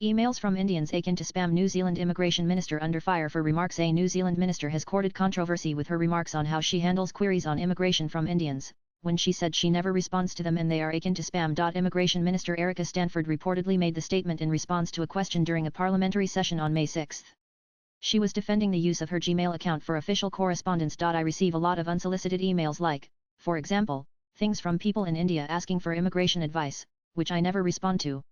Emails from Indians akin to spam. New Zealand Immigration Minister under fire for remarks. A New Zealand minister has courted controversy with her remarks on how she handles queries on immigration from Indians, when she said she never responds to them and they are akin to spam. Immigration Minister Erica Stanford reportedly made the statement in response to a question during a parliamentary session on May 6. She was defending the use of her Gmail account for official correspondence. I receive a lot of unsolicited emails like, for example, things from people in India asking for immigration advice, which I never respond to.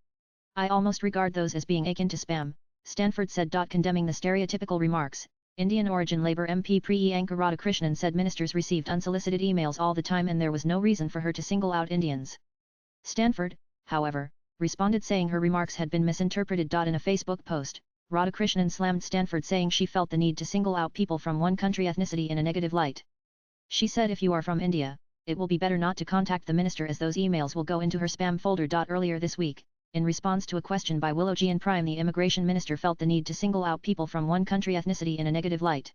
I almost regard those as being akin to spam, Stanford said. Condemning the stereotypical remarks, Indian origin Labour MP Priyanka Radhakrishnan said ministers received unsolicited emails all the time and there was no reason for her to single out Indians. Stanford, however, responded saying her remarks had been misinterpreted. In a Facebook post, Radhakrishnan slammed Stanford, saying she felt the need to single out people from one country ethnicity in a negative light. She said if you are from India, it will be better not to contact the minister as those emails will go into her spam folder. Earlier this week, in response to a question by Willowgian Prime, the immigration minister felt the need to single out people from one country ethnicity in a negative light.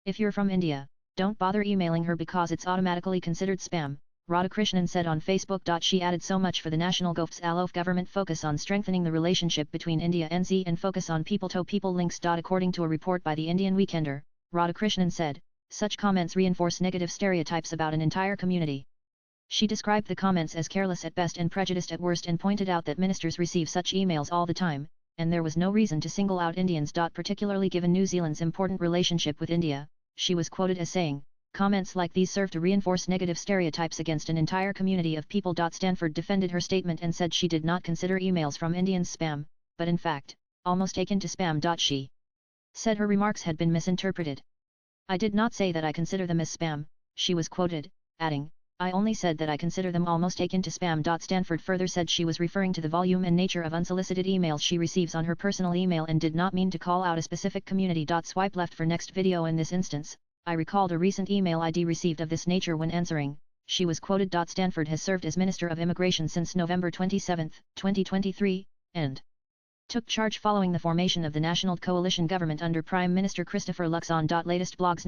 If you're from India, don't bother emailing her because it's automatically considered spam, Radhakrishnan said on Facebook. She added so much for the National government focus on strengthening the relationship between India and NZ and focus on people-to-people links. According to a report by the Indian Weekender, Radhakrishnan said, such comments reinforce negative stereotypes about an entire community. She described the comments as careless at best and prejudiced at worst and pointed out that ministers receive such emails all the time, and there was no reason to single out Indians. Particularly given New Zealand's important relationship with India, she was quoted as saying, comments like these serve to reinforce negative stereotypes against an entire community of people. Stanford defended her statement and said she did not consider emails from Indians spam, but in fact, almost akin to spam. She said her remarks had been misinterpreted. I did not say that I consider them as spam, she was quoted, adding, I only said that I consider them almost akin to spam. Stanford further said she was referring to the volume and nature of unsolicited emails she receives on her personal email and did not mean to call out a specific community. Swipe left for next video. In this instance, I recalled a recent email ID received of this nature when answering, she was quoted. Stanford has served as Minister of Immigration since November 27, 2023, and took charge following the formation of the National Coalition Government under Prime Minister Christopher Luxon. Latest blogs.